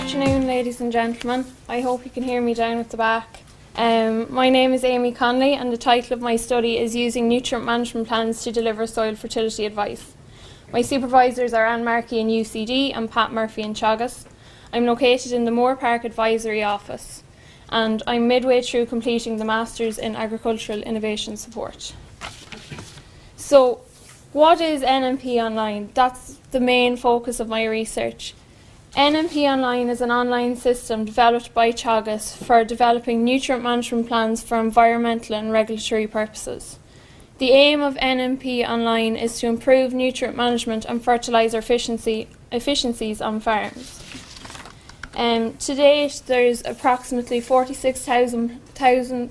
afternoon, ladies and gentlemen. I hope you can hear me down at the back. My name is Amy Connolly, and the title of my study is Using Nutrient Management Plans to Deliver Soil Fertility Advice. My supervisors are Anne Markey in UCD and Pat Murphy in Teagasc. I'm located in the Moore Park Advisory Office, and I'm midway through completing the Masters in Agricultural Innovation Support. So, what is NMP Online? That's the main focus of my research. NMP Online is an online system developed by Teagasc for developing nutrient management plans for environmental and regulatory purposes. The aim of NMP Online is to improve nutrient management and fertiliser efficiencies on farms. To date, there's approximately 46,000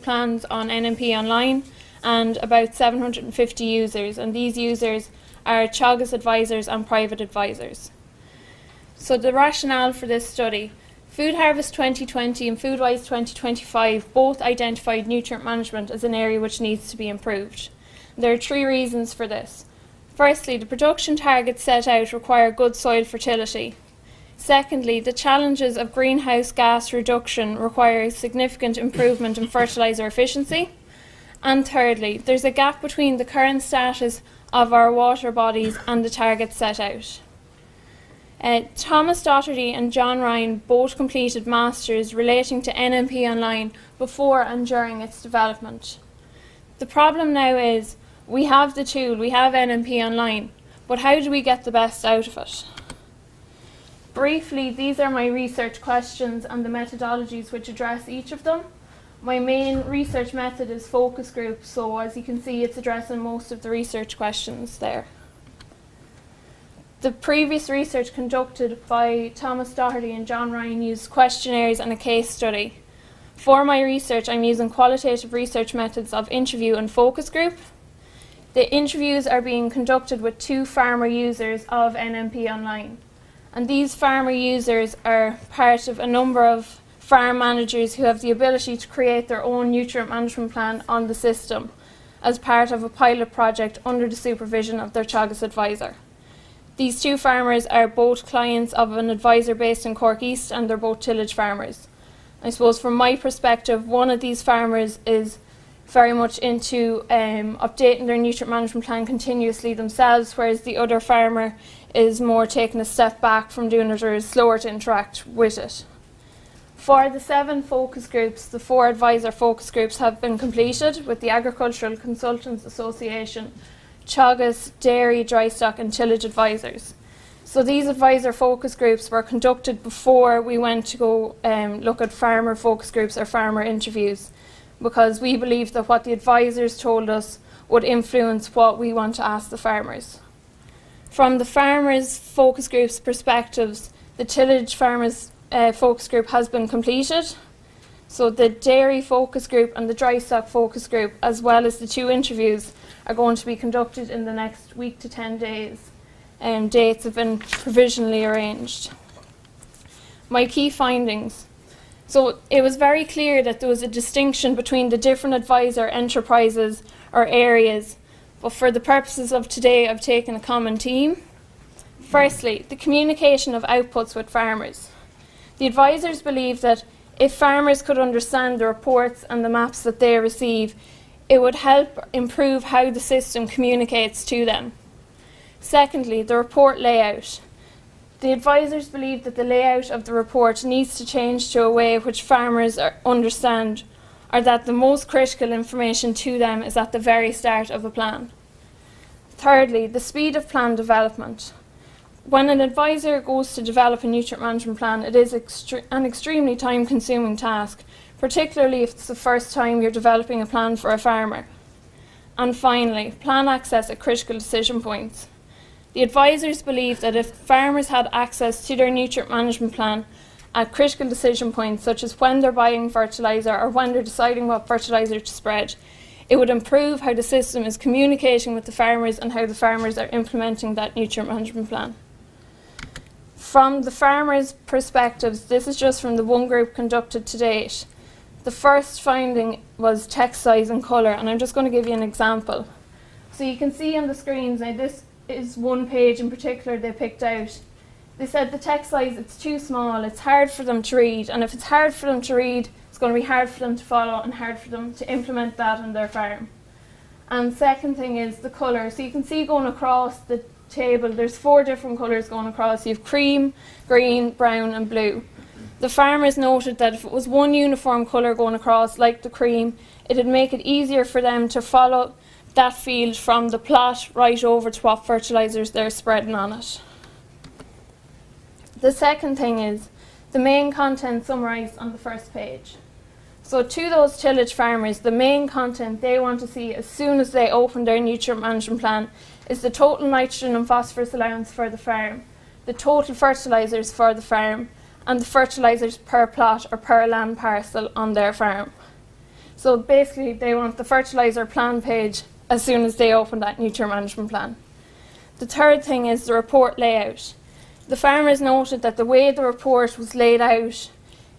plans on NMP Online and about 750 users, and these users are Teagasc advisors and private advisors. So the rationale for this study: Food Harvest 2020 and Foodwise 2025 both identified nutrient management as an area which needs to be improved. There are three reasons for this. Firstly, the production targets set out require good soil fertility. Secondly, the challenges of greenhouse gas reduction require significant improvement in fertiliser efficiency. And thirdly, there's a gap between the current status of our water bodies and the targets set out. Thomas Doherty and John Ryan both completed Masters relating to NMP Online before and during its development. The problem now is we have the tool, we have NMP Online, but how do we get the best out of it? Briefly, these are my research questions and the methodologies which address each of them. My main research method is focus group, so as you can see, it's addressing most of the research questions there. The previous research conducted by Thomas Doherty and John Ryan used questionnaires and a case study. For my research, I'm using qualitative research methods of interview and focus group. The interviews are being conducted with 2 farmer users of NMP Online. And these farmer users are part of a number of farm managers who have the ability to create their own nutrient management plan on the system as part of a pilot project under the supervision of their Teagasc advisor. These 2 farmers are both clients of an advisor based in Cork East, and they're both tillage farmers. I suppose from my perspective, one of these farmers is very much into updating their nutrient management plan continuously themselves, whereas the other farmer is more taking a step back from doing it or is slower to interact with it. For the 7 focus groups, the 4 advisor focus groups have been completed with the Agricultural Consultants Association, Teagasc, Dairy, Dry Stock and Tillage advisors. So these advisor focus groups were conducted before we went to go look at farmer focus groups or farmer interviews, because we believe that what the advisors told us would influence what we want to ask the farmers. From the farmers focus groups perspectives, the tillage farmers focus group has been completed. So the dairy focus group and the dry stock focus group, as well as the 2 interviews, are going to be conducted in the next week to 10 days. Dates have been provisionally arranged. My key findings. So it was very clear that there was a distinction between the different advisor enterprises or areas, but for the purposes of today, I've taken a common theme. Firstly, the communication of outputs with farmers. The advisors believe that if farmers could understand the reports and the maps that they receive, it would help improve how the system communicates to them. Secondly, the report layout. The advisors believe that the layout of the report needs to change to a way which farmers understand, or that the most critical information to them is at the very start of a plan. Thirdly, the speed of plan development. When an advisor goes to develop a nutrient management plan, it is an extremely time-consuming task, particularly if it's the first time you're developing a plan for a farmer. And finally, plan access at critical decision points. The advisors believe that if farmers had access to their nutrient management plan at critical decision points, such as when they're buying fertiliser or when they're deciding what fertiliser to spread, it would improve how the system is communicating with the farmers and how the farmers are implementing that nutrient management plan. From the farmers' perspectives, this is just from the 1 group conducted to date. The first finding was text size and colour, and I'm just going to give you an example. So you can see on the screens, now this is one page in particular they picked out. They said the text size, it's too small, it's hard for them to read, and if it's hard for them to read, it's going to be hard for them to follow and hard for them to implement that on their farm. And second thing is the colour. So you can see going across the table, there's 4 different colours going across. You have cream, green, brown and blue. The farmers noted that if it was one uniform colour going across, like the cream, it'd make it easier for them to follow that field from the plot right over to what fertilisers they're spreading on it. The second thing is the main content summarised on the first page. So to those tillage farmers, the main content they want to see as soon as they open their nutrient management plan is the total nitrogen and phosphorus allowance for the farm, the total fertilisers for the farm, and the fertilisers per plot or per land parcel on their farm. So basically they want the fertiliser plan page as soon as they open that nutrient management plan. The third thing is the report layout. The farmers noted that the way the report was laid out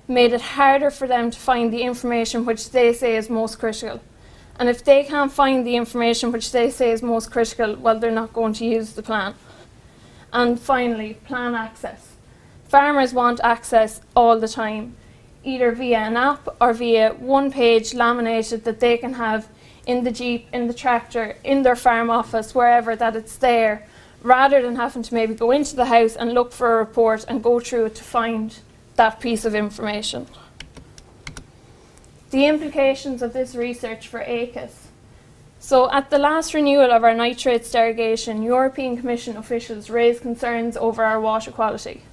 made it harder for them to find the information which they say is most critical. And if they can't find the information which they say is most critical, well, they're not going to use the plan. And finally, plan access. Farmers want access all the time, either via an app or via one page laminated that they can have in the Jeep, in the tractor, in their farm office, wherever that it's there, rather than having to maybe go into the house and look for a report and go through it to find that piece of information. The implications of this research for ACAS. So at the last renewal of our nitrates derogation, European Commission officials raised concerns over our water quality.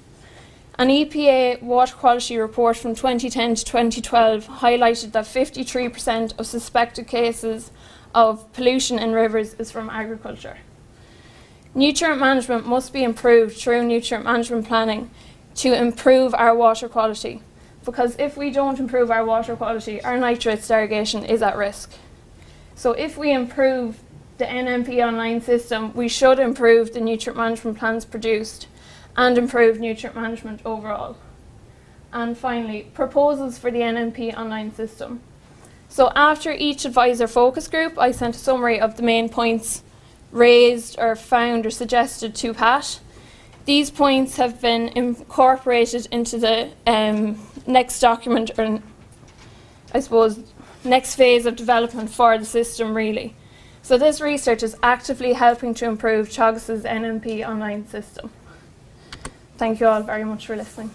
An EPA water quality report from 2010 to 2012 highlighted that 53% of suspected cases of pollution in rivers is from agriculture. Nutrient management must be improved through nutrient management planning to improve our water quality, because if we don't improve our water quality, our nitrates derogation is at risk. So if we improve the NMP online system, we should improve the nutrient management plans produced and improve nutrient management overall. And finally, proposals for the NMP online system. So after each advisor focus group, I sent a summary of the main points raised or found or suggested to Pat. These points have been incorporated into the next document, or I suppose next phase of development for the system really. So this research is actively helping to improve Teagasc's NMP online system. Thank you all very much for listening.